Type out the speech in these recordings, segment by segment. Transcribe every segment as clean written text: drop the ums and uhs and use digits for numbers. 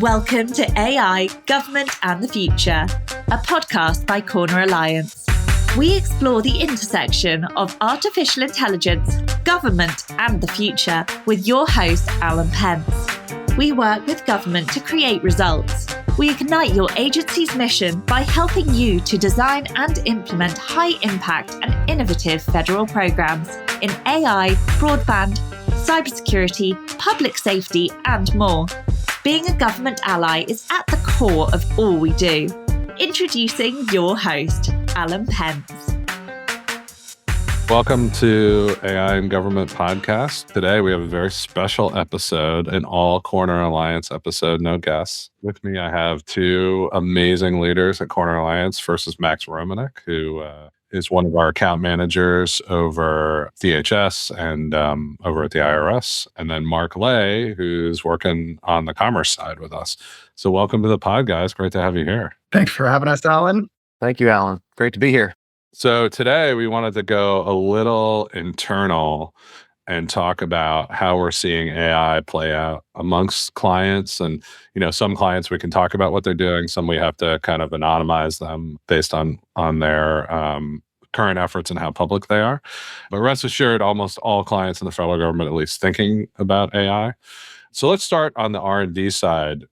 Welcome to AI, Government and the Future, a podcast by Corner Alliance. We explore the intersection of artificial intelligence, government and the future with your host, Alan Pentz. We work with government to create results. We ignite your agency's mission by helping you to design and implement high-impact and innovative federal programs in AI, broadband, cybersecurity, public safety, and more. Being a government ally is at the core of all we do. Introducing your host, Alan Pentz. Welcome to AI and Government Podcast. Today we have a very special episode, an all Corner Alliance episode, no guests. With me, I have two amazing leaders at Corner Alliance. First is Max Romanik, who is one of our account managers over DHS and over at the IRS. And then Marc Leh, who's working on the commerce side with us. So welcome to the pod, guys. Great to have you here. Thanks for having us, Alan. Thank you, Alan. Great to be here. So today we wanted to go a little internal and talk about how we're seeing AI play out amongst clients. And, some clients we can talk about what they're doing. Some we have to kind of anonymize them based on their current efforts and how public they are. But rest assured, almost all clients in the federal government at least thinking about AI. So let's start on the R&D side.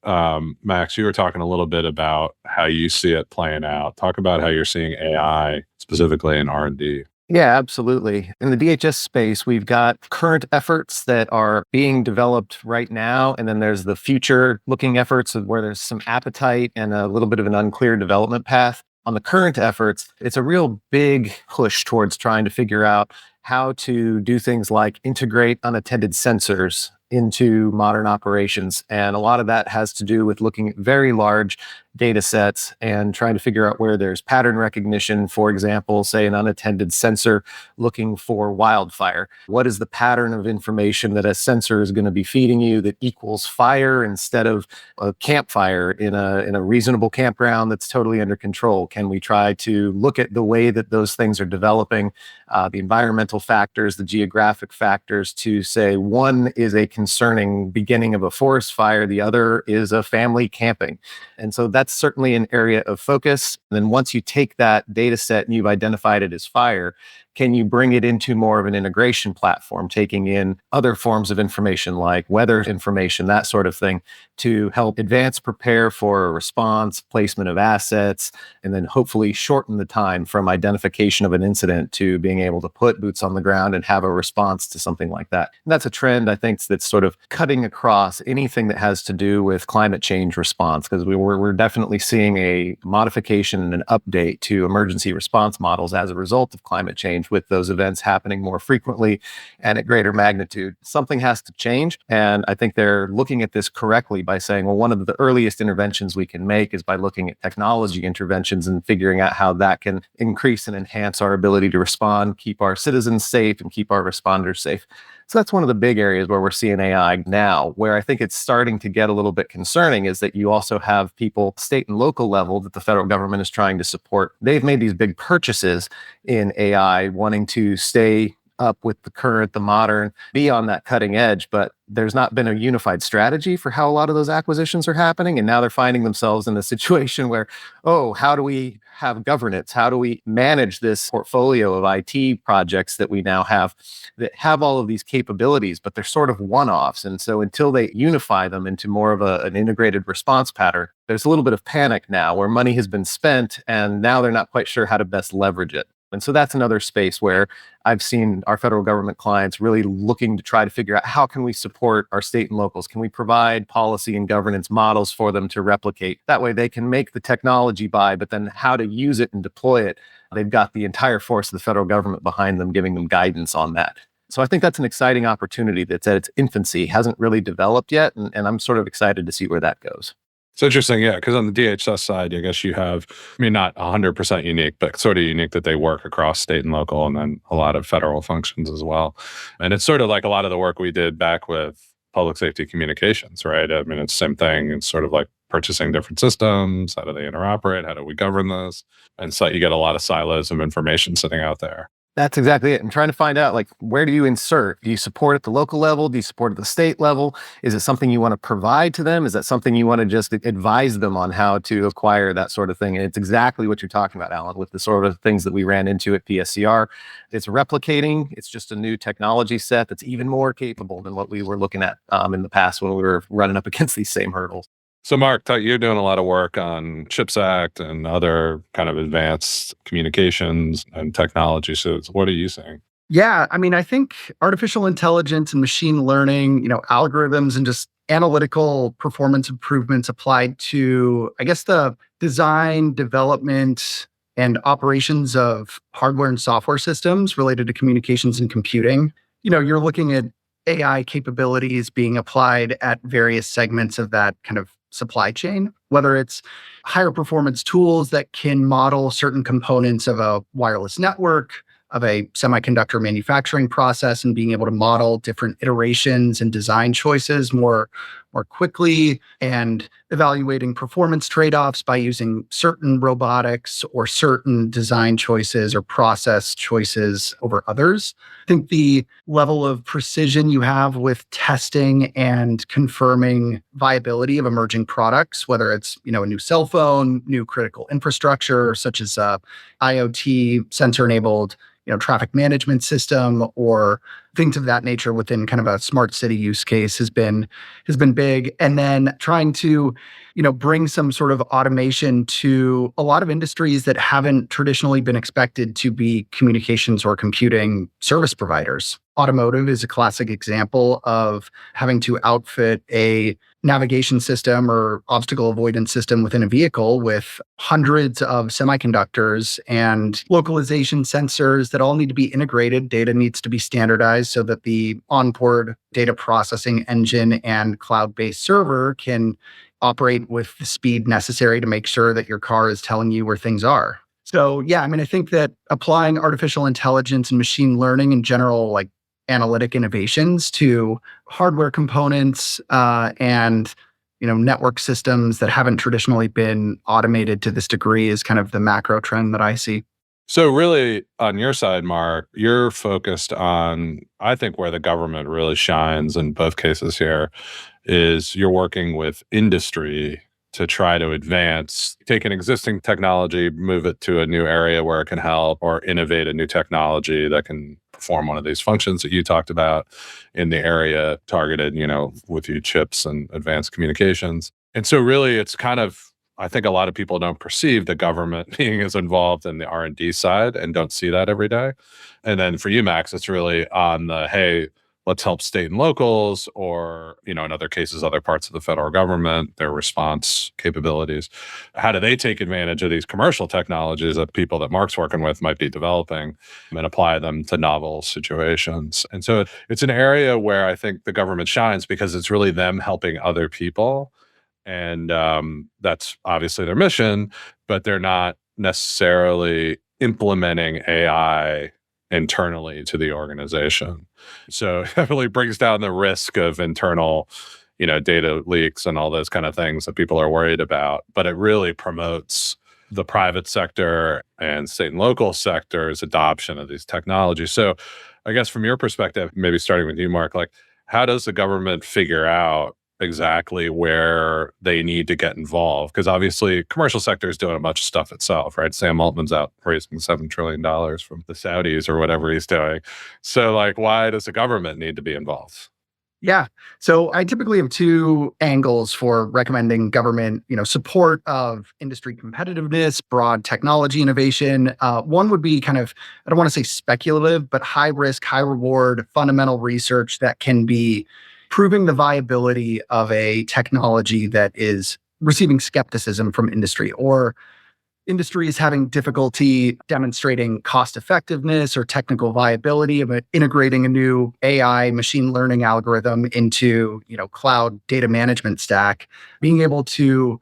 Max, you were talking a little bit about how you see it playing out. Talk about how you're seeing AI specifically in R&D. Yeah, absolutely. In the DHS space, we've got current efforts that are being developed right now, and then there's the future-looking efforts where there's some appetite and a little bit of an unclear development path. On the current efforts, it's a real big push towards trying to figure out how to do things like integrate unattended sensors into modern operations. And a lot of that has to do with looking at very large data sets and trying to figure out where there's pattern recognition. For example, say an unattended sensor looking for wildfire. What is the pattern of information that a sensor is going to be feeding you that equals fire instead of a campfire in a reasonable campground that's totally under control? Can we try to look at the way that those things are developing, the environmental factors, the geographic factors, to say one is a concerning beginning of a forest fire, the other is a family camping. And so that's certainly an area of focus. And then once you take that data set and you've identified it as fire, can you bring it into more of an integration platform, taking in other forms of information like weather information, that sort of thing, to help advance prepare for a response, placement of assets, and then hopefully shorten the time from identification of an incident to being able to put boots on the ground and have a response to something like that. And that's a trend, I think, that's sort of cutting across anything that has to do with climate change response, because we're definitely seeing a modification and an update to emergency response models as a result of climate change, with those events happening more frequently and at greater magnitude. Something has to change. And I think they're looking at this correctly by saying, well, one of the earliest interventions we can make is by looking at technology interventions and figuring out how that can increase and enhance our ability to respond, keep our citizens safe, and keep our responders safe. So that's one of the big areas where we're seeing AI now. Where I think it's starting to get a little bit concerning is that you also have people, state and local level, that the federal government is trying to support. They've made these big purchases in AI, wanting to stay up with the current, the modern, be on that cutting edge, but there's not been a unified strategy for how a lot of those acquisitions are happening. And now they're finding themselves in a situation where, how do we have governance? How do we manage this portfolio of IT projects that we now have that have all of these capabilities, but they're sort of one-offs. And so until they unify them into more of an integrated response pattern, there's a little bit of panic now where money has been spent and now they're not quite sure how to best leverage it. And so that's another space where I've seen our federal government clients really looking to try to figure out how can we support our state and locals? Can we provide policy and governance models for them to replicate? That way they can make the technology buy, but then how to use it and deploy it. They've got the entire force of the federal government behind them, giving them guidance on that. So I think that's an exciting opportunity that's at its infancy, hasn't really developed yet. And I'm sort of excited to see where that goes. It's interesting, yeah, because on the DHS side, I guess you have, not 100% unique, but sort of unique that they work across state and local and then a lot of federal functions as well. And it's sort of like a lot of the work we did back with public safety communications, right? It's the same thing. It's sort of like purchasing different systems. How do they interoperate? How do we govern this? And so you get a lot of silos of information sitting out there. That's exactly it. I'm trying to find out, like, where do you insert? Do you support at the local level? Do you support at the state level? Is it something you want to provide to them? Is that something you want to just advise them on how to acquire that sort of thing? And it's exactly what you're talking about, Alan, with the sort of things that we ran into at PSCR. It's replicating. It's just a new technology set that's even more capable than what we were looking at in the past when we were running up against these same hurdles. So, Mark, you're doing a lot of work on CHIPS Act and other kind of advanced communications and technology. So, what are you saying? Yeah, I mean, I think artificial intelligence and machine learning, algorithms and just analytical performance improvements applied to, I guess, the design, development, and operations of hardware and software systems related to communications and computing. You're looking at AI capabilities being applied at various segments of that kind of supply chain, whether it's higher performance tools that can model certain components of a wireless network, of a semiconductor manufacturing process, and being able to model different iterations and design choices more quickly, and evaluating performance trade-offs by using certain robotics or certain design choices or process choices over others. I think the level of precision you have with testing and confirming viability of emerging products, whether it's a new cell phone, new critical infrastructure such as IoT, sensor-enabled traffic management system, or things of that nature within kind of a smart city use case has been big. And then trying to, bring some sort of automation to a lot of industries that haven't traditionally been expected to be communications or computing service providers. Automotive is a classic example of having to outfit a navigation system or obstacle avoidance system within a vehicle with hundreds of semiconductors and localization sensors that all need to be integrated. Data needs to be standardized so that the onboard data processing engine and cloud-based server can operate with the speed necessary to make sure that your car is telling you where things are. So, yeah, I mean, I think that applying artificial intelligence and machine learning in general, like analytic innovations to hardware components and network systems that haven't traditionally been automated to this degree is kind of the macro trend that I see. So really, on your side, Mark, you're focused on, I think, where the government really shines in both cases here is you're working with industry to try to take an existing technology, move it to a new area where it can help, or innovate a new technology that can perform one of these functions that you talked about in the area targeted, with you chips and advanced communications. And so really it's kind of, I think a lot of people don't perceive the government being as involved in the R&D side and don't see that every day. And then for you, Max, it's really on the, hey, let's help state and locals, or, in other cases, other parts of the federal government, their response capabilities. How do they take advantage of these commercial technologies that people that Mark's working with might be developing and apply them to novel situations? And so it's an area where I think the government shines because it's really them helping other people. And that's obviously their mission, but they're not necessarily implementing AI internally to the organization. So it really brings down the risk of internal, data leaks and all those kind of things that people are worried about. But it really promotes the private sector and state and local sector's adoption of these technologies. So I guess from your perspective, maybe starting with you, Mark, like how does the government figure out exactly where they need to get involved? Because obviously commercial sector is doing a bunch of stuff itself, right? Sam Altman's out raising $7 trillion from the Saudis or whatever he's doing. So like, why does the government need to be involved? Yeah. So I typically have two angles for recommending government, support of industry competitiveness, broad technology innovation. One would be kind of, I don't want to say speculative, but high risk, high reward, fundamental research that can be proving the viability of a technology that is receiving skepticism from industry, or industry is having difficulty demonstrating cost effectiveness or technical viability of integrating a new AI machine learning algorithm into, cloud data management stack. Being able to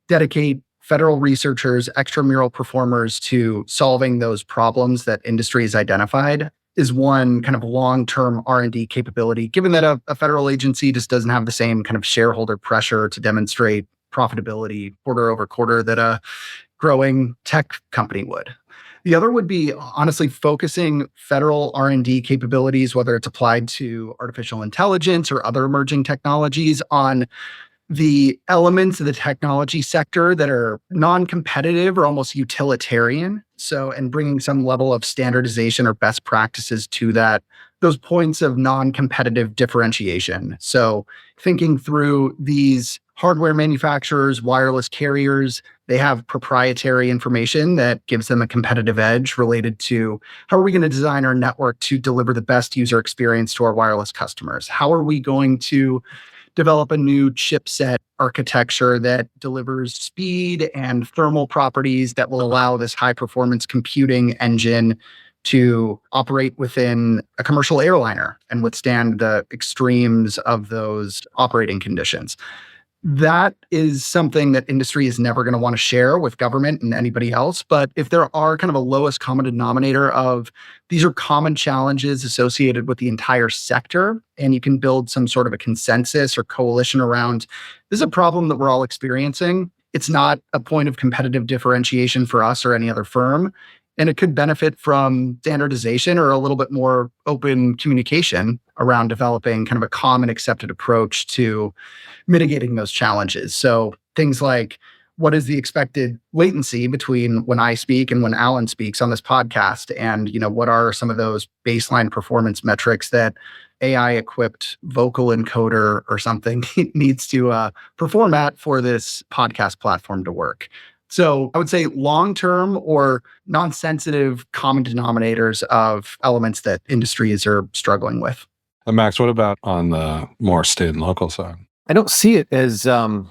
dedicate federal researchers, extramural performers to solving those problems that industry has identified is one kind of long-term R&D capability, given that a federal agency just doesn't have the same kind of shareholder pressure to demonstrate profitability quarter over quarter that a growing tech company would. The other would be honestly focusing federal R&D capabilities, whether it's applied to artificial intelligence or other emerging technologies, on the elements of the technology sector that are non-competitive or almost utilitarian. So, and bringing some level of standardization or best practices to those points of non-competitive differentiation. So, thinking through these hardware manufacturers, wireless carriers, they have proprietary information that gives them a competitive edge related to how are we going to design our network to deliver the best user experience to our wireless customers? How are we going to develop a new chipset architecture that delivers speed and thermal properties that will allow this high performance computing engine to operate within a commercial airliner and withstand the extremes of those operating conditions. That is something that industry is never going to want to share with government and anybody else. But if there are kind of a lowest common denominator of these are common challenges associated with the entire sector, and you can build some sort of a consensus or coalition around this is a problem that we're all experiencing. It's not a point of competitive differentiation for us or any other firm. And it could benefit from standardization or a little bit more open communication around developing kind of a common accepted approach to mitigating those challenges. So things like what is the expected latency between when I speak and when Alan speaks on this podcast? And, what are some of those baseline performance metrics that AI equipped vocal encoder or something needs to perform at for this podcast platform to work? So I would say long-term or non-sensitive common denominators of elements that industries are struggling with. Max, what about on the more state and local side? I don't see it as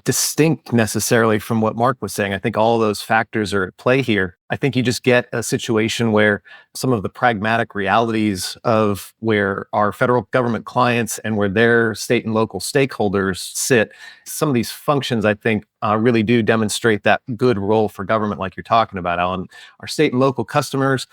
distinct necessarily from what Marc was saying. I think all those factors are at play here. I think you just get a situation where some of the pragmatic realities of where our federal government clients and where their state and local stakeholders sit, some of these functions, I think, really do demonstrate that good role for government, like you're talking about, Alan. Our state and local customers,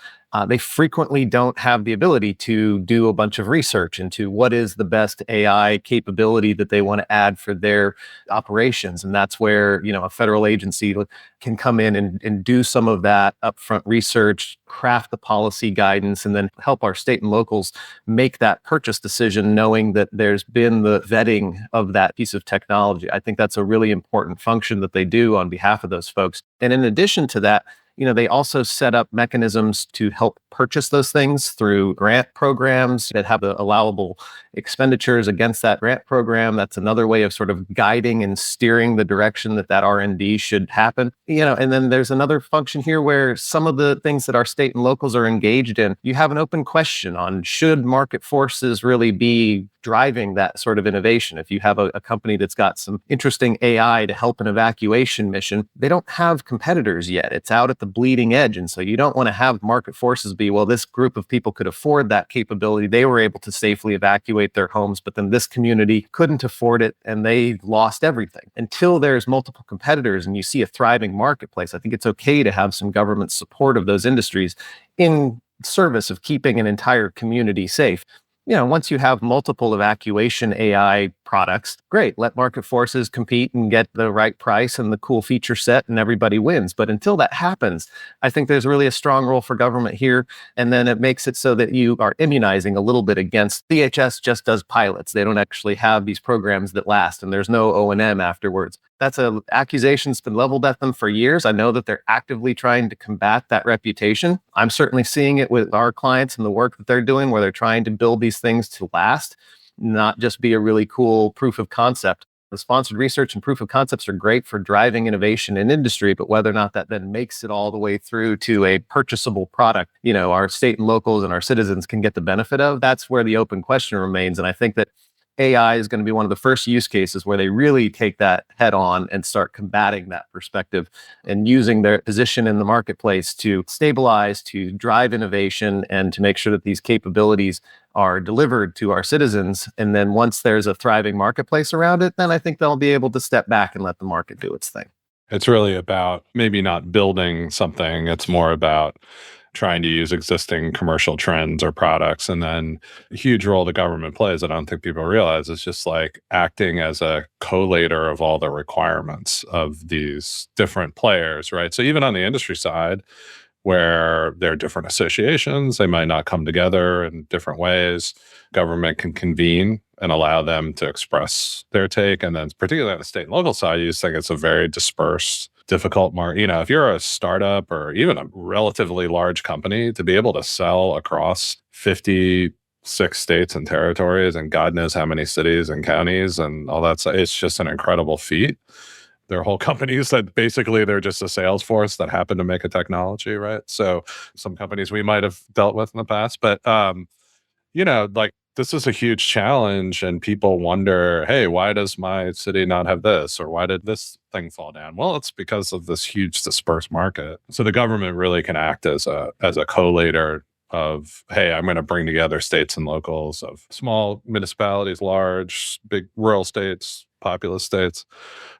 they frequently don't have the ability to do a bunch of research into what is the best AI capability that they want to add for their operations. And that's where, a federal agency can come in and do some of that upfront research, craft the policy guidance, and then help our state and locals make that purchase decision, knowing that there's been the vetting of that piece of technology. I think that's a really important function that they do on behalf of those folks. And in addition to that, they also set up mechanisms to help purchase those things through grant programs that have the allowable expenditures against that grant program. That's another way of sort of guiding and steering the direction that R&D should happen. And then there's another function here where some of the things that our state and locals are engaged in, you have an open question on should market forces really be driving that sort of innovation. If you have a company that's got some interesting AI to help an evacuation mission, they don't have competitors yet. It's out at the bleeding edge. And so you don't want to have market forces be, well, this group of people could afford that capability. They were able to safely evacuate their homes, but then this community couldn't afford it and they lost everything. Until there's multiple competitors and you see a thriving marketplace, I think it's okay to have some government support of those industries in service of keeping an entire community safe. Once you have multiple evacuation AI products, great, let market forces compete and get the right price and the cool feature set and everybody wins. But until that happens, I think there's really a strong role for government here. And then it makes it so that you are immunizing a little bit against DHS just does pilots. They don't actually have these programs that last and there's no O&M afterwards. That's an accusation that's been leveled at them for years. I know that they're actively trying to combat that reputation. I'm certainly seeing it with our clients and the work that they're doing where they're trying to build these things to last, not just be a really cool proof of concept. The sponsored research and proof of concepts are great for driving innovation in industry, but whether or not that then makes it all the way through to a purchasable product, our state and locals and our citizens can get the benefit of, that's where the open question remains. And I think that AI is going to be one of the first use cases where they really take that head on and start combating that perspective and using their position in the marketplace to stabilize, to drive innovation, and to make sure that these capabilities are delivered to our citizens. And then once there's a thriving marketplace around it, then I think they'll be able to step back and let the market do its thing. It's really about maybe not building something. It's more about trying to use existing commercial trends or products. And then a huge role the government plays, I don't think people realize, is just like acting as a collator of all the requirements of these different players, right? So even on the industry side, where there are different associations. They might not come together in different ways. Government can convene and allow them to express their take. And then particularly on the state and local side, you just think it's a very dispersed, difficult market. If you're a startup or even a relatively large company, to be able to sell across 56 states and territories and God knows how many cities and counties and all that stuff, it's just an incredible feat. There are whole companies that basically they're just a sales force that happen to make a technology, right? So some companies we might have dealt with in the past, but this is a huge challenge and people wonder, hey, why does my city not have this? Or why did this thing fall down? Well, it's because of this huge dispersed market. So the government really can act as a collator of, hey, I'm going to bring together states and locals of small municipalities, large, big rural states, populous states,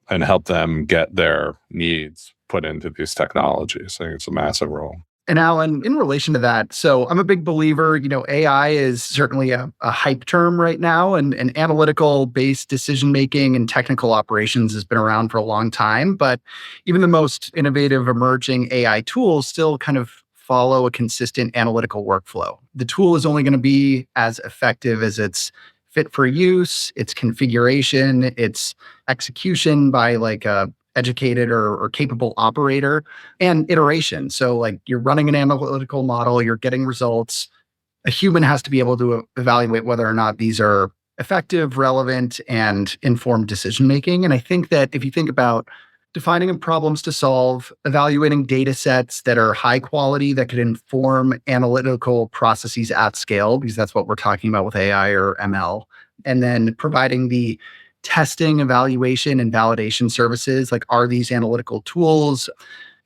and help them get their needs put into these technologies. I think it's a massive role. And Alan, in relation to that, so I'm a big believer, AI is certainly a hype term right now, and analytical-based decision-making and technical operations has been around for a long time. But even the most innovative emerging AI tools still kind of follow a consistent analytical workflow. The tool is only going to be as effective as its fit for use, its configuration, its execution by like a educated or capable operator, and iteration. So like you're running an analytical model, you're getting results. A human has to be able to evaluate whether or not these are effective, relevant, and informed decision-making. And I think that if you think about defining problems to solve, evaluating data sets that are high quality, that could inform analytical processes at scale, because that's what we're talking about with AI or ML, and then providing the testing, evaluation, and validation services, like are these analytical tools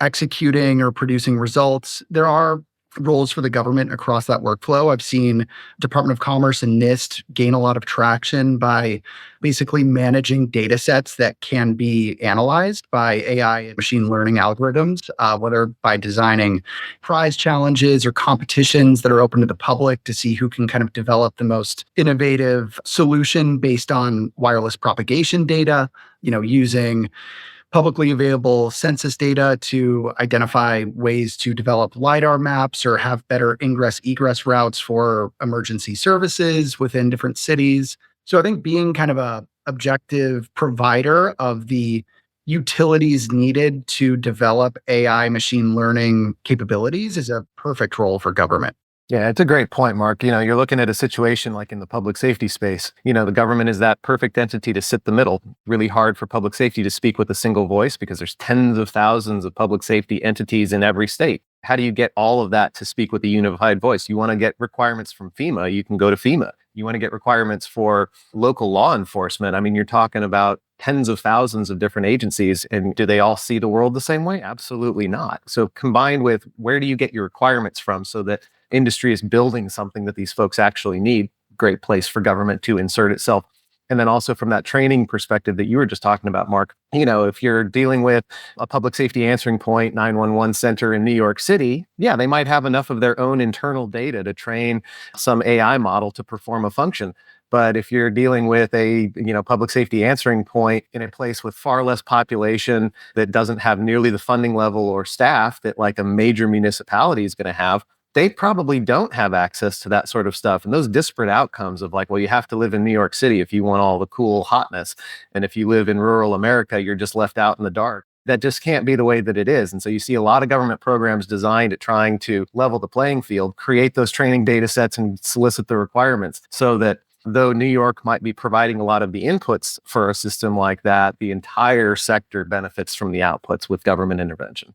executing or producing results? There are roles for the government across that workflow. I've seen Department of Commerce and NIST gain a lot of traction by basically managing data sets that can be analyzed by AI and machine learning algorithms, whether by designing prize challenges or competitions that are open to the public to see who can kind of develop the most innovative solution based on wireless propagation data, using publicly available census data to identify ways to develop LiDAR maps or have better ingress-egress routes for emergency services within different cities. So I think being kind of a objective provider of the utilities needed to develop AI machine learning capabilities is a perfect role for government. Yeah, it's a great point, Mark. You're looking at a situation like in the public safety space. The government is that perfect entity to sit the middle. Really hard for public safety to speak with a single voice because there's tens of thousands of public safety entities in every state. How do you get all of that to speak with a unified voice? You want to get requirements from FEMA, you can go to FEMA. You want to get requirements for local law enforcement. You're talking about tens of thousands of different agencies. And do they all see the world the same way? Absolutely not. So combined with where do you get your requirements from so that industry is building something that these folks actually need, great place for government to insert itself. And then also from that training perspective that you were just talking about, Mark, if you're dealing with a public safety answering point, 911 center in New York City, yeah, they might have enough of their own internal data to train some AI model to perform a function. But if you're dealing with a public safety answering point in a place with far less population that doesn't have nearly the funding level or staff that like a major municipality is going to have, they probably don't have access to that sort of stuff. And those disparate outcomes of like, well, you have to live in New York City if you want all the cool hotness. And if you live in rural America, you're just left out in the dark. That just can't be the way that it is. And so you see a lot of government programs designed at trying to level the playing field, create those training data sets and solicit the requirements so that though New York might be providing a lot of the inputs for a system like that, the entire sector benefits from the outputs with government intervention.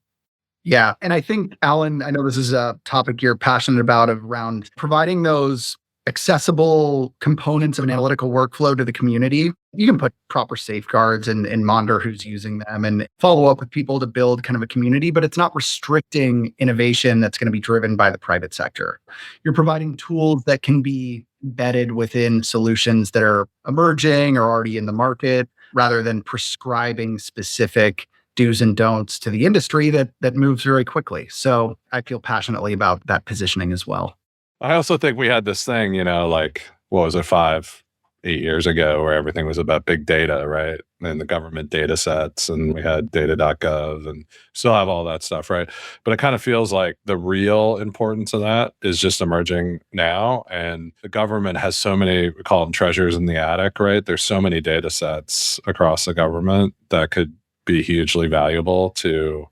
Yeah. And I think, Alan, I know this is a topic you're passionate about around providing those accessible components of an analytical workflow to the community. You can put proper safeguards and monitor who's using them and follow up with people to build kind of a community, but it's not restricting innovation that's going to be driven by the private sector. You're providing tools that can be embedded within solutions that are emerging or already in the market, rather than prescribing specific do's and don'ts to the industry that moves very quickly. So I feel passionately about that positioning as well. I also think we had this thing, what was it, 5 8 years ago where everything was about big data, right? And the government data sets, and we had data.gov and still have all that stuff, right? But it kind of feels like the real importance of that is just emerging now. And the government has so many, we call them treasures in the attic, right? There's so many data sets across the government that could be hugely valuable to,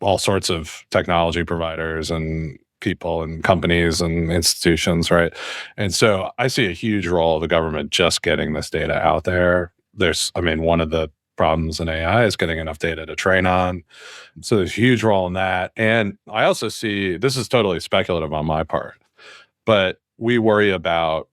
all sorts of technology providers and people and companies and institutions, right? And so I see a huge role of the government just getting this data out there. One of the problems in AI is getting enough data to train on. So there's a huge role in that. And I also see, this is totally speculative on my part, but we worry about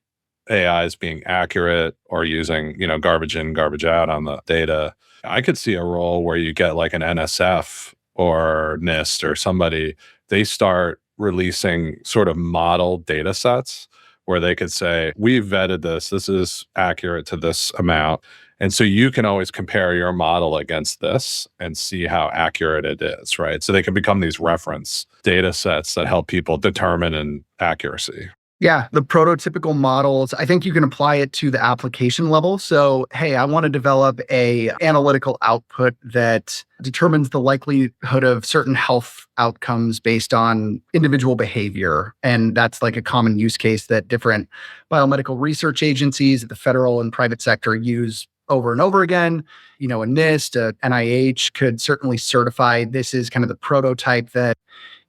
AIs being accurate or using, garbage in, garbage out on the data. I could see a role where you get like an NSF or NIST or somebody, they start releasing sort of model data sets where they could say, we've vetted this is accurate to this amount. And so you can always compare your model against this and see how accurate it is, right? So they can become these reference data sets that help people determine an accuracy. Yeah, the prototypical models, I think you can apply it to the application level. So, hey, I want to develop a analytical output that determines the likelihood of certain health outcomes based on individual behavior. And that's like a common use case that different biomedical research agencies at the federal and private sector use over and over again. A NIST, a NIH could certainly certify this is kind of the prototype that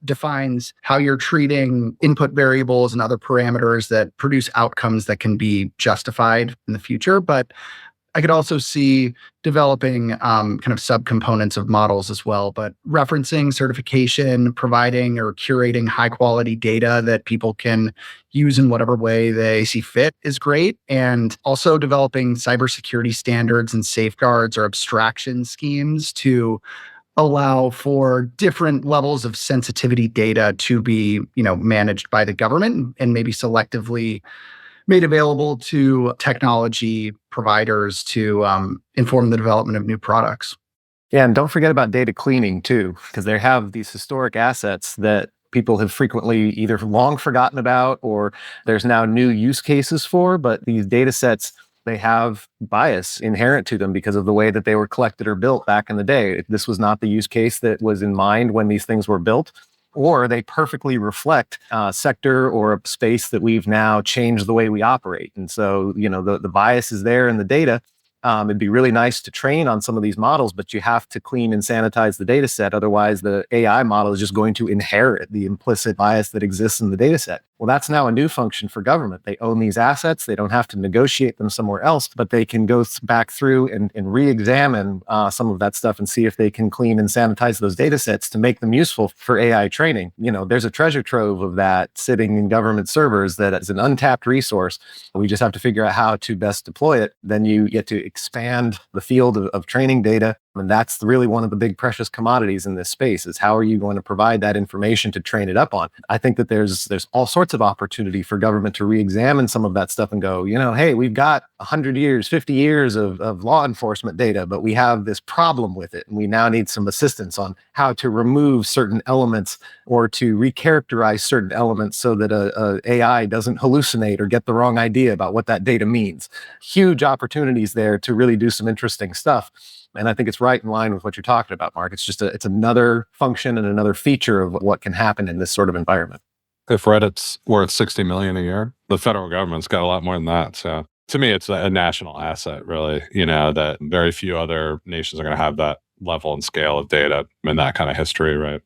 defines how you're treating input variables and other parameters that produce outcomes that can be justified in the future. But I could also see developing kind of subcomponents of models as well, but referencing, certification, providing or curating high quality data that people can use in whatever way they see fit is great. And also developing cybersecurity standards and safeguards or abstraction schemes to allow for different levels of sensitivity data to be, managed by the government and maybe selectively made available to technology providers to inform the development of new products. Yeah, and don't forget about data cleaning too, because they have these historic assets that people have frequently either long forgotten about or there's now new use cases for, but these data sets, they have bias inherent to them because of the way that they were collected or built back in the day. This was not the use case that was in mind when these things were built, or they perfectly reflect a sector or a space that we've now changed the way we operate. And so, the bias is there in the data. It'd be really nice to train on some of these models, but you have to clean and sanitize the data set. Otherwise, the AI model is just going to inherit the implicit bias that exists in the data set. Well, that's now a new function for government. They own these assets. They don't have to negotiate them somewhere else, but they can go back through and re-examine some of that stuff and see if they can clean and sanitize those data sets to make them useful for AI training. There's a treasure trove of that sitting in government servers that is an untapped resource. We just have to figure out how to best deploy it. Then you get to expand the field of training data. And that's really one of the big precious commodities in this space is how are you going to provide that information to train it up on? I think that there's all sorts of opportunity for government to re-examine some of that stuff and go, hey, we've got 100 years, 50 years of law enforcement data, but we have this problem with it. And we now need some assistance on how to remove certain elements or to recharacterize certain elements so that a AI doesn't hallucinate or get the wrong idea about what that data means. Huge opportunities there to really do some interesting stuff. And I think it's right in line with what you're talking about, Mark. It's just it's another function and another feature of what can happen in this sort of environment. If Reddit's worth $60 million a year, the federal government's got a lot more than that. So to me, it's a national asset, really, that very few other nations are going to have that level and scale of data and that kind of history, right?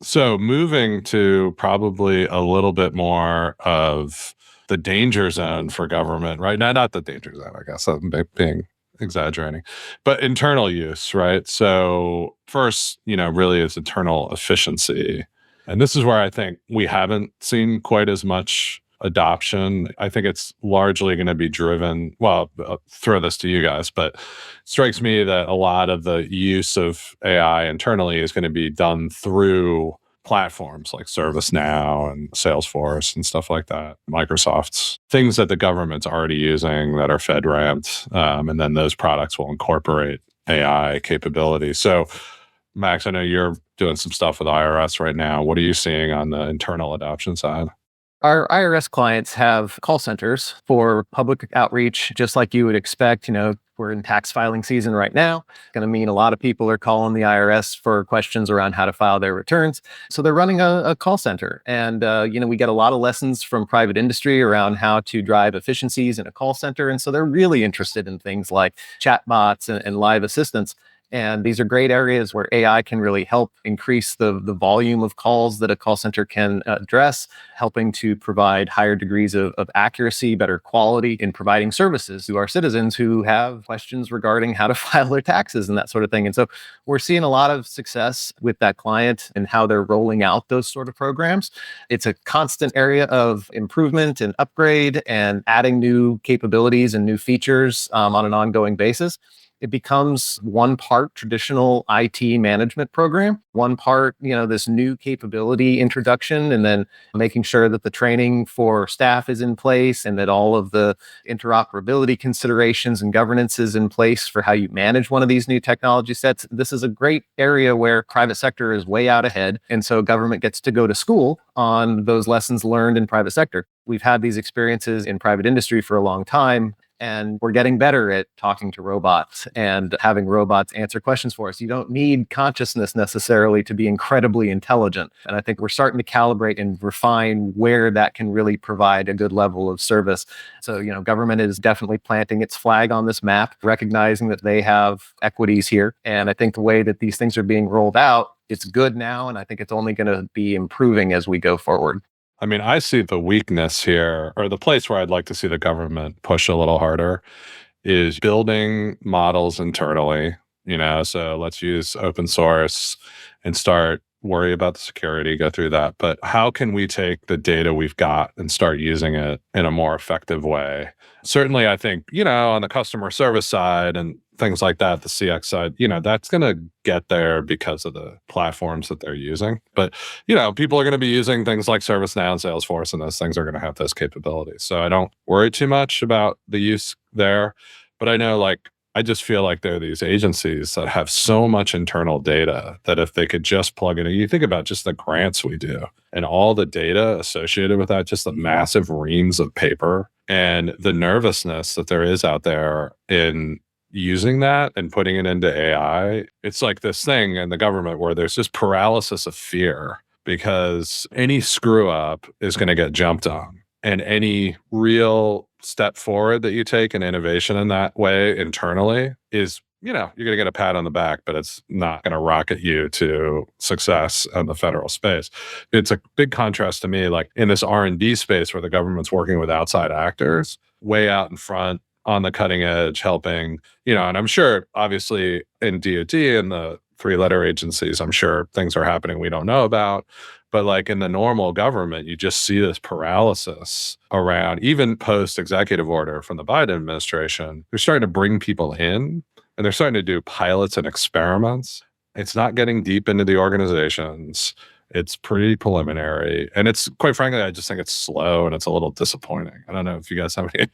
So moving to probably a little bit more of the danger zone for government, right? Not the danger zone, I guess, I'm being exaggerating, but internal use, right? So first, really is internal efficiency. And this is where I think we haven't seen quite as much adoption. I think it's largely going to be driven, well, I'll throw this to you guys, but it strikes me that a lot of the use of AI internally is going to be done through platforms like ServiceNow and Salesforce and stuff like that, Microsoft's, things that the government's already using that are FedRAMPed, and then those products will incorporate AI capabilities. So, Max, I know you're doing some stuff with IRS right now. What are you seeing on the internal adoption side? Our IRS clients have call centers for public outreach, just like you would expect. We're in tax filing season right now. It's going to mean a lot of people are calling the IRS for questions around how to file their returns. So they're running a call center. And, we get a lot of lessons from private industry around how to drive efficiencies in a call center. And so they're really interested in things like chatbots and live assistants. And these are great areas where AI can really help increase the volume of calls that a call center can address, helping to provide higher degrees of accuracy, better quality in providing services to our citizens who have questions regarding how to file their taxes and that sort of thing. And so we're seeing a lot of success with that client and how they're rolling out those sort of programs. It's a constant area of improvement and upgrade and adding new capabilities and new features on an ongoing basis. It becomes one part traditional IT management program, one part, this new capability introduction, and then making sure that the training for staff is in place and that all of the interoperability considerations and governance is in place for how you manage one of these new technology sets. This is a great area where private sector is way out ahead. And so government gets to go to school on those lessons learned in private sector. We've had these experiences in private industry for a long time. And we're getting better at talking to robots and having robots answer questions for us. You don't need consciousness necessarily to be incredibly intelligent. And I think we're starting to calibrate and refine where that can really provide a good level of service. So, government is definitely planting its flag on this map, recognizing that they have equities here. And I think the way that these things are being rolled out, it's good now. And I think it's only going to be improving as we go forward. I mean, I see the weakness here, or the place where I'd like to see the government push a little harder is building models internally, so let's use open source and start worry about the security, go through that. But how can we take the data we've got and start using it in a more effective way? Certainly, I think, on the customer service side and things like that, the CX side, that's going to get there because of the platforms that they're using. But, people are going to be using things like ServiceNow and Salesforce, and those things are going to have those capabilities. So I don't worry too much about the use there. But I know, I just feel like there are these agencies that have so much internal data that if they could just plug in, you think about just the grants we do and all the data associated with that, just the massive reams of paper and the nervousness that there is out there in using that and putting it into AI. It's like this thing in the government where there's just paralysis of fear because any screw up is going to get jumped on. And any real step forward that you take in innovation in that way internally is, you're going to get a pat on the back, but it's not going to rocket you to success in the federal space. It's a big contrast to me, like in this R&D space where the government's working with outside actors, way out in front, on the cutting edge, helping, and I'm sure, obviously, in DoD and the three-letter agencies, I'm sure things are happening we don't know about. But in the normal government, you just see this paralysis around, even post-executive order from the Biden administration. They're starting to bring people in, and they're starting to do pilots and experiments. It's not getting deep into the organizations. It's pretty preliminary. And it's, quite frankly, I just think it's slow and it's a little disappointing. I don't know if you guys have any,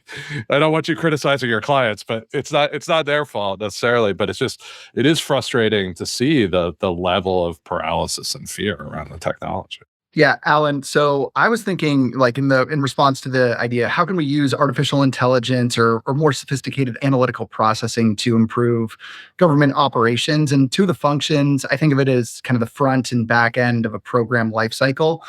I don't want you criticizing your clients, but it's not their fault necessarily, but it is frustrating to see the level of paralysis and fear around the technology. Yeah, Alan. So I was thinking, in response to the idea, how can we use artificial intelligence or more sophisticated analytical processing to improve government operations? And two of the functions, I think of it as kind of the front and back end of a program lifecycle.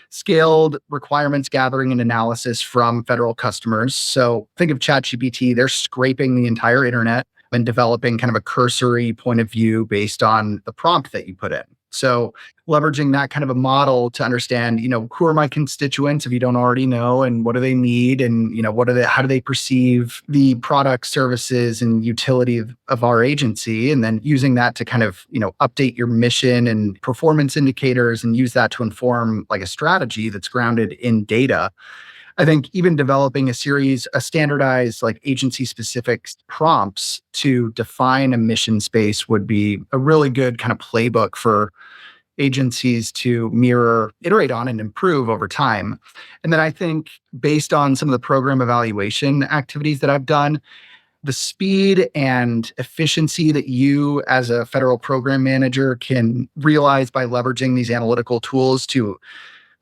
Scaled requirements gathering and analysis from federal customers. So think of ChatGPT, they're scraping the entire internet and developing kind of a cursory point of view based on the prompt that you put in. So leveraging that kind of a model to understand, who are my constituents if you don't already know, and what do they need, and, how do they perceive the products, services, and utility of our agency, and then using that to kind of, update your mission and performance indicators and use that to inform a strategy that's grounded in data. I think even developing a standardized agency-specific prompts to define a mission space would be a really good kind of playbook for agencies to mirror, iterate on, and improve over time. And then I think based on some of the program evaluation activities that I've done, the speed and efficiency that you as a federal program manager can realize by leveraging these analytical tools to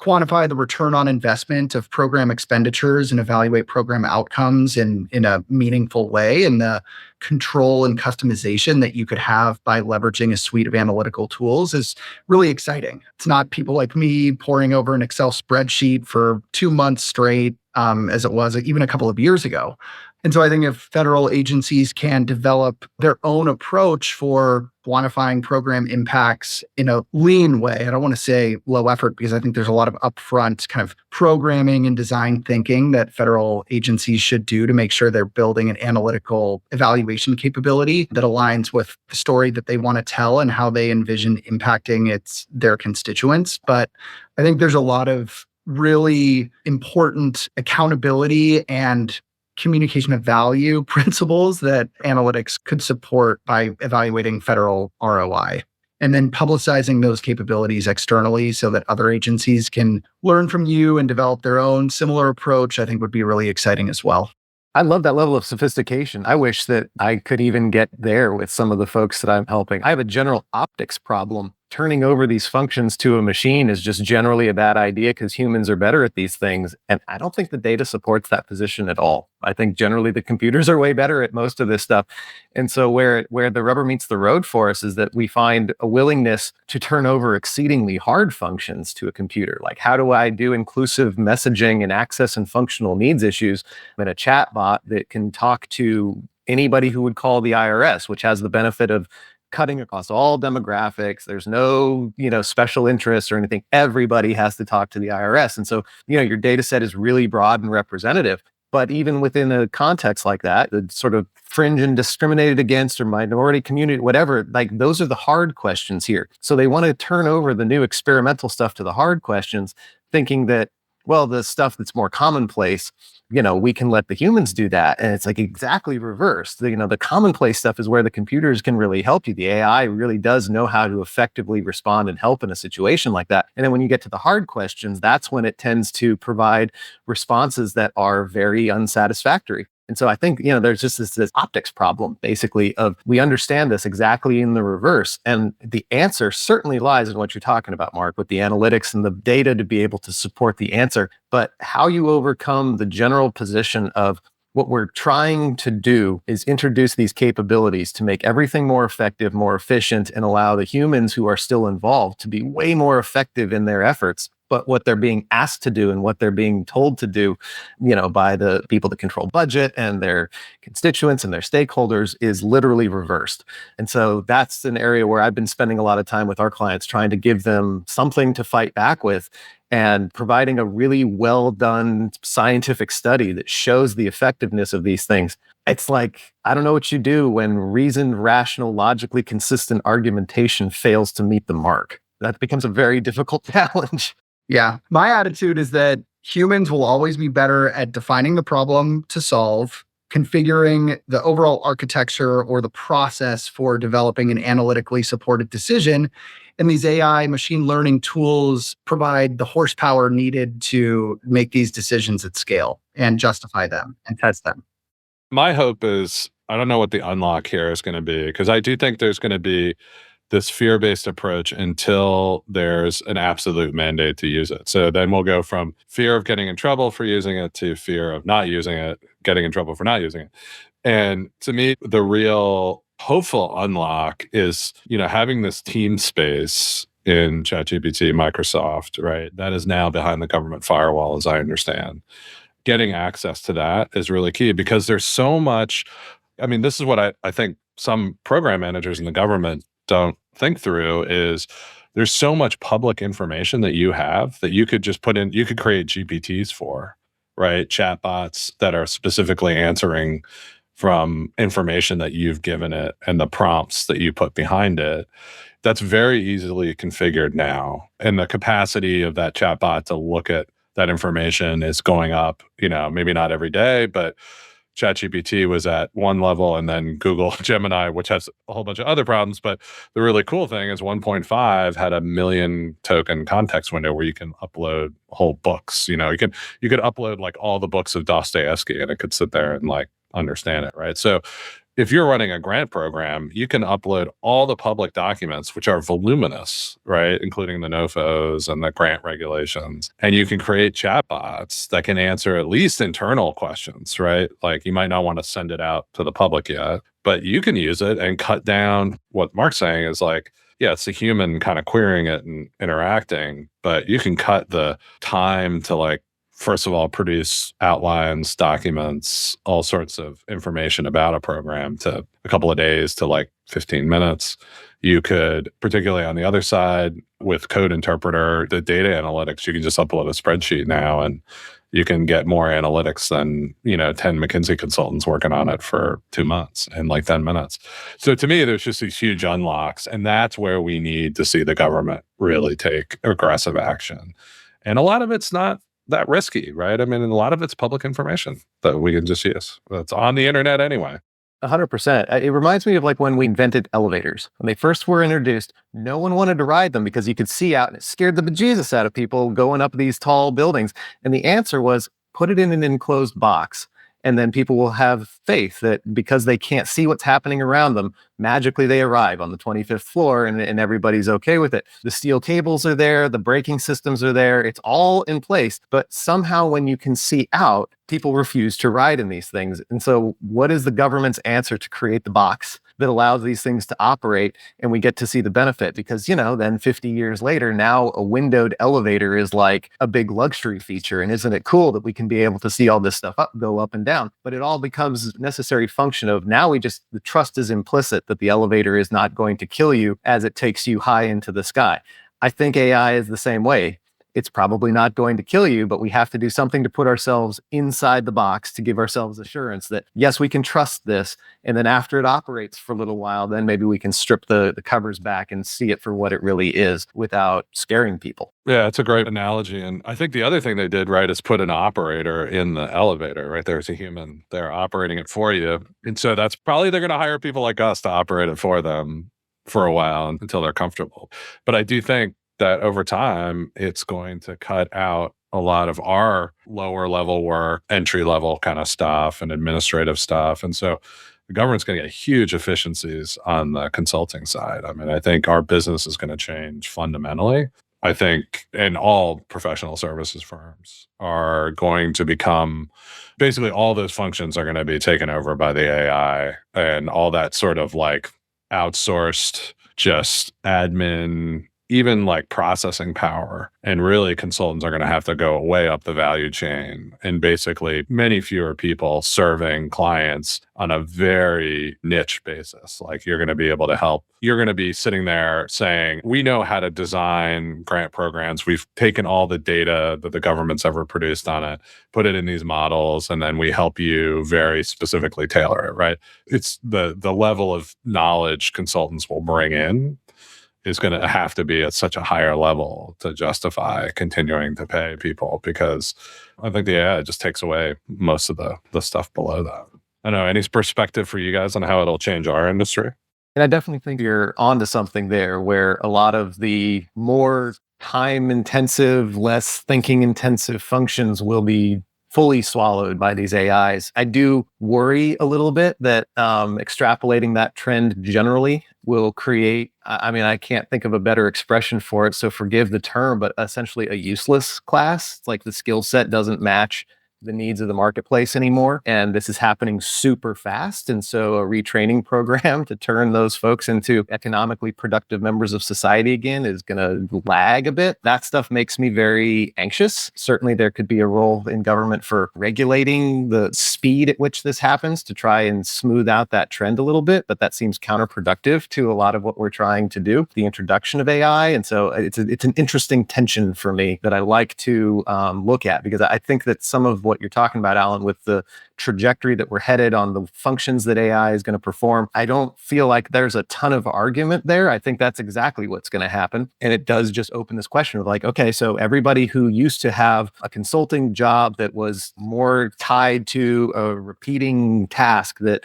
quantify the return on investment of program expenditures and evaluate program outcomes in a meaningful way, and the control and customization that you could have by leveraging a suite of analytical tools is really exciting. It's not people like me poring over an Excel spreadsheet for 2 months straight, as it was even a couple of years ago. And so I think if federal agencies can develop their own approach for quantifying program impacts in a lean way, I don't want to say low effort, because I think there's a lot of upfront kind of programming and design thinking that federal agencies should do to make sure they're building an analytical evaluation capability that aligns with the story that they want to tell and how they envision impacting their constituents. But I think there's a lot of really important accountability and communication of value principles that analytics could support by evaluating federal ROI. And then publicizing those capabilities externally so that other agencies can learn from you and develop their own similar approach, I think would be really exciting as well. I love that level of sophistication. I wish that I could even get there with some of the folks that I'm helping. I have a general optics problem. Turning over these functions to a machine is just generally a bad idea because humans are better at these things. And I don't think the data supports that position at all. I think generally the computers are way better at most of this stuff. And so where the rubber meets the road for us is that we find a willingness to turn over exceedingly hard functions to a computer. Like, how do I do inclusive messaging and access and functional needs issues in a chat bot that can talk to anybody who would call the IRS, which has the benefit of cutting across all demographics. There's no, special interests or anything. Everybody has to talk to the IRS. And so, your data set is really broad and representative. But even within a context like that, the sort of fringe and discriminated against or minority community, whatever, like those are the hard questions here. So they want to turn over the new experimental stuff to the hard questions, thinking that, well, the stuff that's more commonplace, we can let the humans do that. And it's like exactly reversed. The commonplace stuff is where the computers can really help you. The AI really does know how to effectively respond and help in a situation like that. And then when you get to the hard questions, that's when it tends to provide responses that are very unsatisfactory. And so I think, there's just this optics problem, basically, of we understand this exactly in the reverse. And the answer certainly lies in what you're talking about, Mark, with the analytics and the data to be able to support the answer. But how you overcome the general position of what we're trying to do is introduce these capabilities to make everything more effective, more efficient, and allow the humans who are still involved to be way more effective in their efforts. But what they're being asked to do and what they're being told to do, by the people that control budget and their constituents and their stakeholders is literally reversed. And so that's an area where I've been spending a lot of time with our clients, trying to give them something to fight back with and providing a really well done scientific study that shows the effectiveness of these things. It's like, I don't know what you do when reasoned, rational, logically consistent argumentation fails to meet the mark. That becomes a very difficult challenge. Yeah. My attitude is that humans will always be better at defining the problem to solve, configuring the overall architecture or the process for developing an analytically supported decision. And these AI machine learning tools provide the horsepower needed to make these decisions at scale and justify them and test them. My hope is, I don't know what the unlock here is going to be, because I do think there's going to be this fear-based approach until there's an absolute mandate to use it. So then we'll go from fear of getting in trouble for using it to fear of not using it, getting in trouble for not using it. And to me, the real hopeful unlock is, having this team space in ChatGPT, Microsoft, right? That is now behind the government firewall, as I understand. Getting access to that is really key, because there's so much. I mean, this is what I think some program managers in the government don't think through, is there's so much public information that you have that you could just put in, you could create GPTs for, right? Chatbots that are specifically answering from information that you've given it and the prompts that you put behind it. That's very easily configured now. And the capacity of that chatbot to look at that information is going up, maybe not every day, but ChatGPT was at one level, and then Google Gemini, which has a whole bunch of other problems. But the really cool thing is 1.5 had a 1 million token context window where you can upload whole books. You could upload like all the books of Dostoevsky, and it could sit there and like understand it, right? So if you're running a grant program, you can upload all the public documents, which are voluminous, right? Including the NOFOs and the grant regulations. And you can create chatbots that can answer at least internal questions, right? Like you might not want to send it out to the public yet, but you can use it and cut down what Mark's saying is like, yeah, it's a human kind of querying it and interacting, but you can cut the time to like, first of all, produce outlines, documents, all sorts of information about a program to a couple of days to like 15 minutes. You could, particularly on the other side with Code Interpreter, the data analytics, you can just upload a spreadsheet now and you can get more analytics than, 10 McKinsey consultants working on it for 2 months in like 10 minutes. So to me, there's just these huge unlocks. And that's where we need to see the government really take aggressive action. And a lot of it's not that risky, right? I mean, a lot of it's public information that we can just use. It's on the internet anyway. 100%. It reminds me of like when we invented elevators. When they first were introduced, no one wanted to ride them because you could see out and it scared the bejesus out of people going up these tall buildings. And the answer was put it in an enclosed box. And then people will have faith that because they can't see what's happening around them, magically they arrive on the 25th floor and everybody's okay with it. The steel cables are there, the braking systems are there, it's all in place. But somehow when you can see out, people refuse to ride in these things. And so what is the government's answer to create the box that allows these things to operate and we get to see the benefit? Because, then 50 years later, now a windowed elevator is like a big luxury feature. And isn't it cool that we can be able to see all this stuff go up and down? But it all becomes a necessary function of now the trust is implicit that the elevator is not going to kill you as it takes you high into the sky. I think AI is the same way. It's probably not going to kill you, but we have to do something to put ourselves inside the box to give ourselves assurance that, yes, we can trust this. And then after it operates for a little while, then maybe we can strip the covers back and see it for what it really is without scaring people. Yeah, it's a great analogy. And I think the other thing they did right is put an operator in the elevator, right? There's a human there operating it for you. And so that's probably they're going to hire people like us to operate it for them for a while until they're comfortable. But I do think that over time, it's going to cut out a lot of our lower level work, entry level kind of stuff and administrative stuff. And so the government's going to get huge efficiencies on the consulting side. I mean, I think our business is going to change fundamentally. I think, and all professional services firms are going to become, basically all those functions are going to be taken over by the AI and all that sort of like outsourced, just admin, even like processing power. And really consultants are going to have to go way up the value chain and basically many fewer people serving clients on a very niche basis. Like you're going to be able to help. You're going to be sitting there saying, we know how to design grant programs. We've taken all the data that the government's ever produced on it, put it in these models, and then we help you very specifically tailor it, right? It's the level of knowledge consultants will bring in is going to have to be at such a higher level to justify continuing to pay people, because I think the AI just takes away most of the stuff below that. I don't know, any perspective for you guys on how it'll change our industry? And I definitely think you're onto something there where a lot of the more time intensive, less thinking intensive functions will be fully swallowed by these AIs. I do worry a little bit that extrapolating that trend generally will create, I can't think of a better expression for it, so forgive the term, but essentially a useless class. It's like the skill set doesn't match the needs of the marketplace anymore. And this is happening super fast. And so a retraining program to turn those folks into economically productive members of society again is going to lag a bit. That stuff makes me very anxious. Certainly there could be a role in government for regulating the speed at which this happens to try and smooth out that trend a little bit. But that seems counterproductive to a lot of what we're trying to do, the introduction of AI. And so it's an interesting tension for me that I like to look at, because I think that some of what you're talking about, Alan, with the trajectory that we're headed on, the functions that AI is going to perform, I don't feel like there's a ton of argument there. I think that's exactly what's going to happen. And it does just open this question of like, okay, so everybody who used to have a consulting job that was more tied to a repeating task that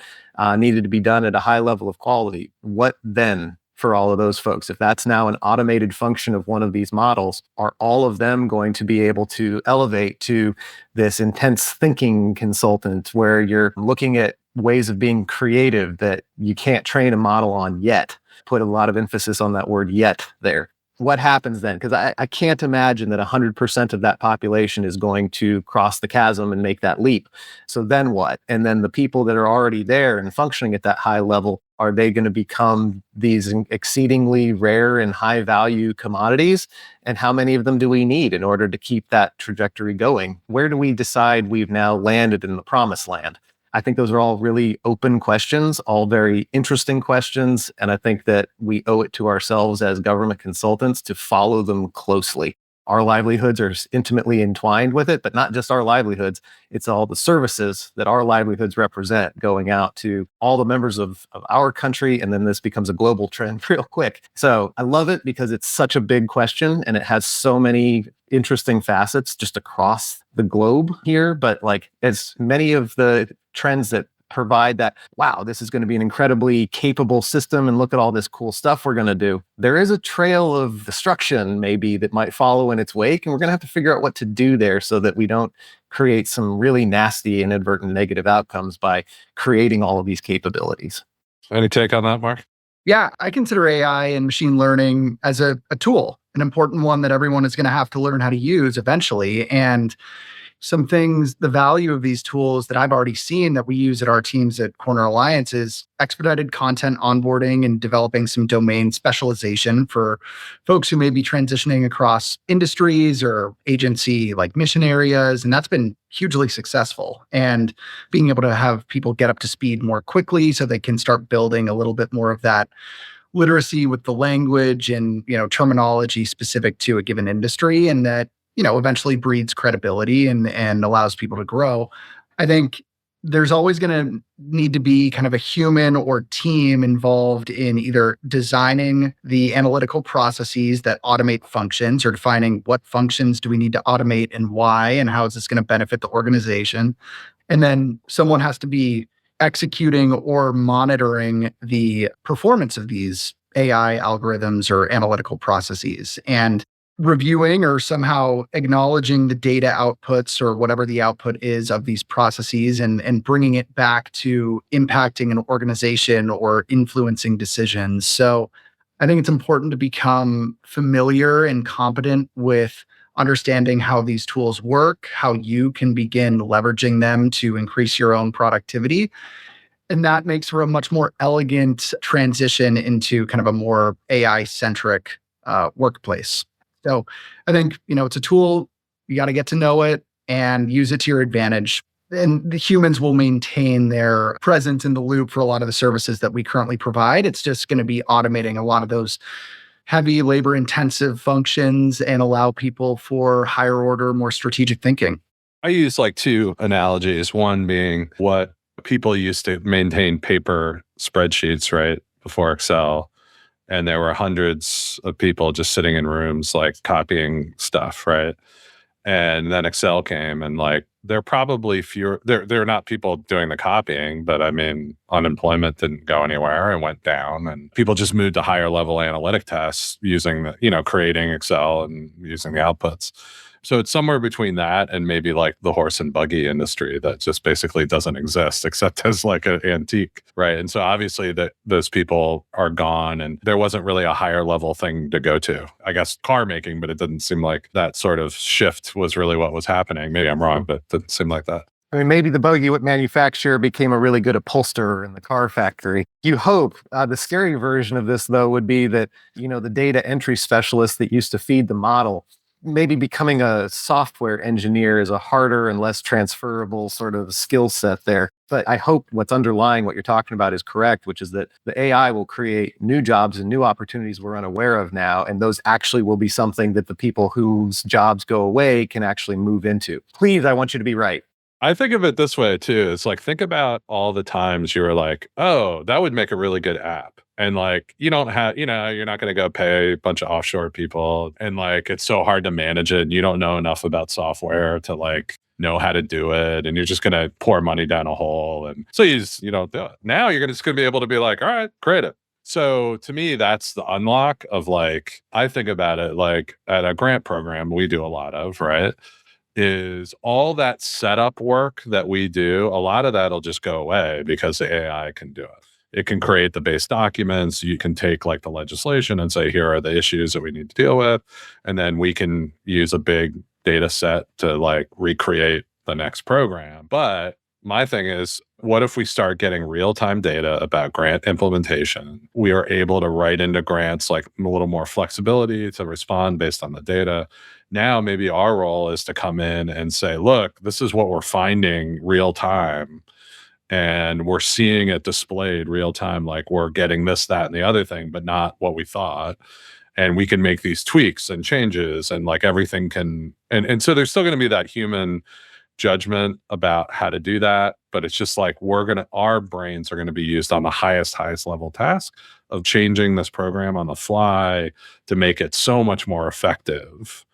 needed to be done at a high level of quality, what then? For all of those folks, if that's now an automated function of one of these models, are all of them going to be able to elevate to this intense thinking consultant where you're looking at ways of being creative that you can't train a model on yet. Put a lot of emphasis on that word yet there. What happens then? Because I can't imagine that 100% of that population is going to cross the chasm and make that leap. So then what? And then the people that are already there and functioning at that high level, are they going to become these exceedingly rare and high value commodities? And how many of them do we need in order to keep that trajectory going? Where do we decide we've now landed in the promised land? I think those are all really open questions, all very interesting questions. And I think that we owe it to ourselves as government consultants to follow them closely. Our livelihoods are intimately entwined with it, but not just our livelihoods. It's all the services that our livelihoods represent going out to all the members of our country. And then this becomes a global trend real quick. So I love it because it's such a big question and it has so many interesting facets just across the globe here. But like as many of the trends that provide that, wow, this is going to be an incredibly capable system and look at all this cool stuff we're going to do. There is a trail of destruction maybe that might follow in its wake, and we're going to have to figure out what to do there so that we don't create some really nasty, inadvertent negative outcomes by creating all of these capabilities. Any take on that, Mark? Yeah, I consider AI and machine learning as a tool, an important one that everyone is going to have to learn how to use eventually. And some things, the value of these tools that I've already seen that we use at our teams at Corner Alliance is expedited content onboarding and developing some domain specialization for folks who may be transitioning across industries or agency like mission areas. And that's been hugely successful. And being able to have people get up to speed more quickly so they can start building a little bit more of that literacy with the language and, terminology specific to a given industry, and that eventually breeds credibility and allows people to grow. I think there's always going to need to be kind of a human or team involved in either designing the analytical processes that automate functions or defining what functions do we need to automate and why, and how is this going to benefit the organization. And then someone has to be executing or monitoring the performance of these AI algorithms or analytical processes, and reviewing or somehow acknowledging the data outputs or whatever the output is of these processes and bringing it back to impacting an organization or influencing decisions. So I think it's important to become familiar and competent with understanding how these tools work, how you can begin leveraging them to increase your own productivity. And that makes for a much more elegant transition into kind of a more AI-centric workplace. So I think, it's a tool. You got to get to know it and use it to your advantage. And the humans will maintain their presence in the loop for a lot of the services that we currently provide. It's just going to be automating a lot of those heavy labor-intensive functions and allow people for higher order, more strategic thinking. I use like two analogies. One being what people used to maintain paper spreadsheets, right, before Excel. And there were hundreds of people just sitting in rooms, like copying stuff, right? And then Excel came, and like there are probably fewer. There are not people doing the copying, but I mean, unemployment didn't go anywhere and went down, and people just moved to higher level analytic tests using the, creating Excel and using the outputs. So it's somewhere between that and maybe like the horse and buggy industry that just basically doesn't exist except as like an antique, right? And so obviously that those people are gone, and there wasn't really a higher level thing to go to. I guess car making, but it didn't seem like that sort of shift was really what was happening. Maybe I'm wrong, but it didn't seem like that. I mean, maybe the buggy manufacturer became a really good upholsterer in the car factory. You hope. The scary version of this, though, would be that, the data entry specialist that used to feed the model, maybe becoming a software engineer is a harder and less transferable sort of skill set there. But I hope what's underlying what you're talking about is correct, which is that the AI will create new jobs and new opportunities we're unaware of now. And those actually will be something that the people whose jobs go away can actually move into. Please, I want you to be right. I think of it this way too. It's like, think about all the times you were like, oh, that would make a really good app. And like, you don't have, you're not going to go pay a bunch of offshore people. And like, it's so hard to manage it. And you don't know enough about software to like know how to do it. And you're just going to pour money down a hole. And so you don't do it. Now you're just going to be able to be like, all right, create it. So to me, that's the unlock of like, I think about it like at a grant program we do a lot of, right? is all that setup work that we do, a lot of that'll just go away because the AI can do it. It can create the base documents. You can take like the legislation and say, here are the issues that we need to deal with. And then we can use a big data set to like recreate the next program. But my thing is, what if we start getting real-time data about grant implementation? We are able to write into grants like a little more flexibility to respond based on the data. Now, maybe our role is to come in and say, look, this is what we're finding real time. And we're seeing it displayed real time, like we're getting this, that, and the other thing, but not what we thought. And we can make these tweaks and changes and like everything can, and so there's still going to be that human judgment about how to do that. But it's just like our brains are going to be used on the highest level task of changing this program on the fly to make it so much more effective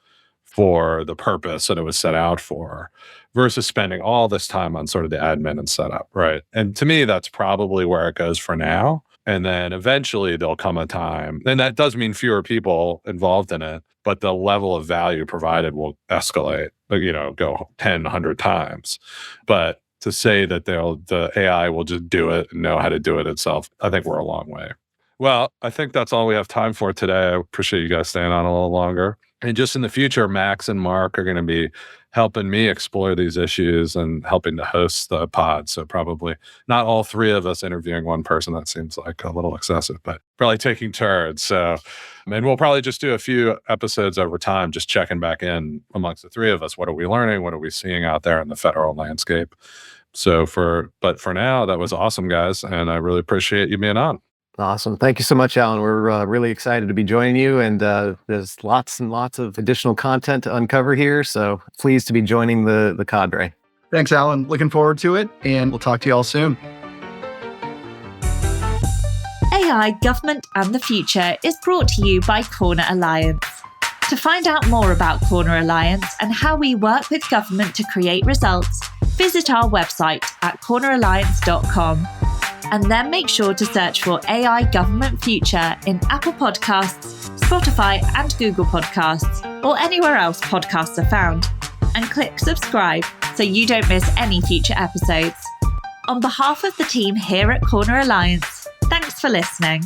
for the purpose that it was set out for, versus spending all this time on sort of the admin and setup, right? And to me, that's probably where it goes for now. And then eventually there'll come a time, and that does mean fewer people involved in it, but the level of value provided will escalate, go 10, 100 times. But to say that the AI will just do it and know how to do it itself, I think we're a long way. Well, I think that's all we have time for today. I appreciate you guys staying on a little longer. And just in the future, Max and Mark are going to be helping me explore these issues and helping to host the pod. So probably not all three of us interviewing one person. That seems like a little excessive, but probably taking turns. So, and we'll probably just do a few episodes over time, just checking back in amongst the three of us. What are we learning? What are we seeing out there in the federal landscape? But for now, that was awesome, guys. And I really appreciate you being on. Awesome. Thank you so much, Alan. We're really excited to be joining you, and there's lots and lots of additional content to uncover here. So pleased to be joining the cadre. Thanks, Alan. Looking forward to it, and we'll talk to you all soon. AI, Government and the Future is brought to you by Corner Alliance. To find out more about Corner Alliance and how we work with government to create results, visit our website at corneralliance.com. And then make sure to search for AI Government Future in Apple Podcasts, Spotify and Google Podcasts, or anywhere else podcasts are found. And click subscribe so you don't miss any future episodes. On behalf of the team here at Corner Alliance, thanks for listening.